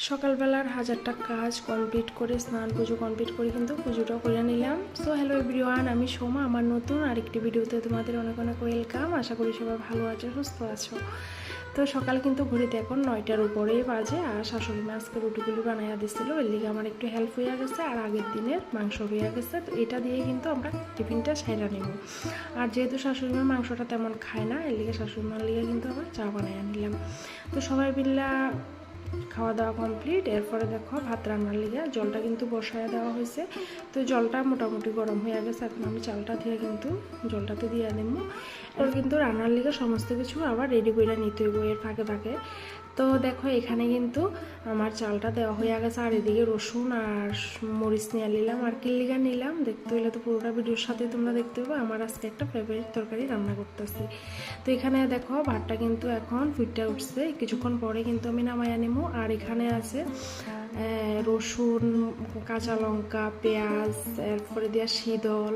সকালবেলার হাজারটা কাজ কমপ্লিট করে স্নান পুজো কমপ্লিট করে কিন্তু পুজোটাও করে নিলাম। সো হ্যালো এভরিওয়ান, আমি সোমা। আমার নতুন আরেকটি ভিডিওতে তোমাদের অনেক অনেক ওয়েলকাম। আশা করি সবাই ভালো আছো, সুস্থ আছো। তো সকাল কিন্তু ঘুরিতে এখন 9টার উপরেই বাজে, আর শাশুড়ি মা আজকে রুটিগুলি বানাইয়া দিচ্ছিল, এর লিগে আমার একটু হেল্প হয়ে গেছে। আর আগের দিনের মাংস হয়ে গেছে, তো এটা দিয়ে কিন্তু আমরা টিফিনটা সেরা নেব। আর যেহেতু শাশুড়ি মা মাংসটা তেমন খায় না, এর লিগে শাশুড়ি মার লিগে কিন্তু আবার চা বানাইয়া নিলাম। তো সবাই মিল্লা খাওয়া দাওয়া কমপ্লিট। এরপরে দেখো ভাত রান্নার লিগে জলটা কিন্তু বসায় দেওয়া হয়েছে। তো জলটা মোটামুটি গরম হয়ে গেছে, এখন আমি চালটা দিয়ে কিন্তু জলটাতে দিয়ে দেবো। এরপর কিন্তু রান্নার লিগে সমস্ত কিছু আবার রেডি করে নিতে হইব এর ফাঁকে ফাঁকে। তো দেখো এখানে কিন্তু আমার চালটা দেওয়া হয়ে গেছে, আর এদিকে রসুন আর মরিচ নিয়ে নিলাম। আর কিল্লিগা নিলাম, দেখতে হইলে তো পুরোটা ভিডিওর সাথে তোমরা দেখতে পাবো। আমার আজকে একটা ফেভারিট তরকারি রান্না করতেছি। তো এখানে দেখো ভাতটা কিন্তু এখন ফুটটা উঠছে, কিছুক্ষণ পরে কিন্তু আমি নামাইয়া নেবো। আর এখানে আছে রসুন, কাঁচা লঙ্কা, পেঁয়াজ, এরপরে দিয়া শীতল,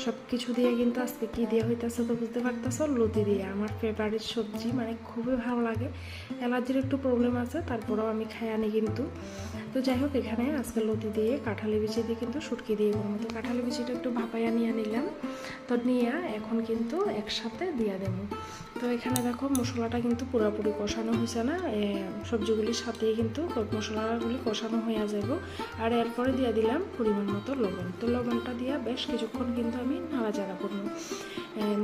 সব কিছু দিয়ে কিন্তু আজকে কী দিয়ে হইতেছে তো বুঝতে পারতেছো, লতি দিয়ে। আমার ফেভারিট সবজি, মানে খুবই ভালো লাগে। অ্যালার্জির একটু প্রবলেম আছে, তারপরেও আমি খাই আনি কিন্তু। তো যাই হোক, এখানে আজকে লতি দিয়ে কাঁঠালি বিচি দিয়ে কিন্তু শুটকি দিয়ে করবো। তো কাঁঠালি বিচিটা একটু ভাপাইয়া নিয়ে নিলাম, তো নিয়ে এখন কিন্তু একসাথে দিয়ে দেবো। তো এখানে দেখো মশলাটা কিন্তু পুরোপুরি কষানো হয়েছে না, সবজিগুলির সাথেই কিন্তু মশলাগুলি কষানো হয়ে যাব। আর এরপরে দিয়ে দিলাম পরিমাণ মতো লবণ। তো লবণটা দিয়ে বেশ কিছুক্ষণ কিন্তু আমি নাড়াচাড়া করবো,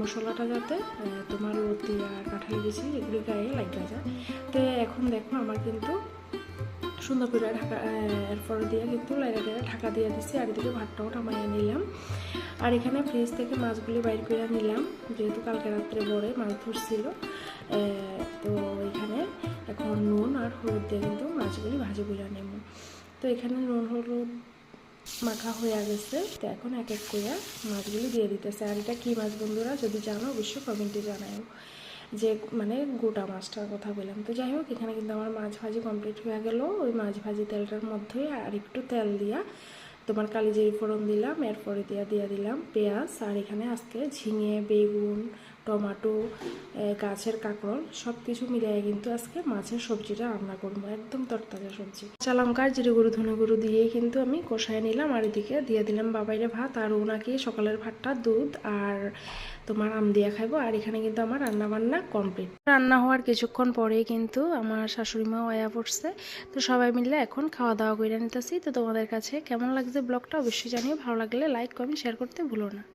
মশলাটা যাতে তোমার লতি আর কাঁঠালি বিচি এগুলি গায়ে লাগা যায়। তো এখন দেখো আমার কিন্তু সুন্দর করে ঢাকা, এরপরে দিয়ে কিন্তু লাইরা ঢাকা দিয়ে দিচ্ছি। আর এদিকে ভাতটাও নামাইয়া নিলাম। আর এখানে ফ্রিজ থেকে মাছগুলি বাইর করে নিলাম, যেহেতু কালকে রাত্রে বড়ে মাছ ধরছিল। তো এখানে এখন নুন আর হলুদ দিয়ে কিন্তু মাছগুলি ভাজি করে নেব। তো এখানে নুন হলুদ মাখা হয়ে গেছে, তো এখন এক এক করে মাছগুলি দিয়ে দিতেছে। আর এটা কী মাছ বন্ধুরা যদি জানো অবশ্যই কমেন্টে জানাও, যে মানে গোটা মাছটার কথা বললাম। তো যাই হোক, এখানে কিন্তু আমার মাছ ভাজি কমপ্লিট হয়ে গেল। ওই মাছ ভাজি তেলটার মধ্যেই আর একটু তেল দিয়া তোমার কালিজিরি ফোড়ন দিলাম, এরপরে দিয়ে দিলাম পেঁয়াজ। আর এখানে আজকে ঝিঙে, বেগুন, টমেটো, গাছের কাঁকরোল সব কিছু মিলিয়ে কিন্তু আজকে মাছের সবজিটা রান্না করবো, একদম তরতাজা সবজি। কাঁচা লঙ্কা, জিরে গুঁড়ো, ধনে গুঁড়ো দিয়েই কিন্তু আমি কষায় নিলাম। আর এদিকে দিয়ে দিলাম বাবাইরে ভাত, আর ওনাকে সকালের ভাতটা দুধ আর তোমার আম দিয়ে খাইবো। আর এখানে কিন্তু আমার রান্না বান্না কমপ্লিট। রান্না হওয়ার কিছুক্ষণ পরেই কিন্তু আমার শাশুড়ি মাও আয়া পড়ছে। তো সবাই মিলে এখন খাওয়া দাওয়া করে নিতেছি। তো তোমাদের কাছে কেমন লাগছে ব্লগটা অবশ্যই জানিও, ভালো লাগলে লাইক কমেন্ট শেয়ার করতে ভুলো না।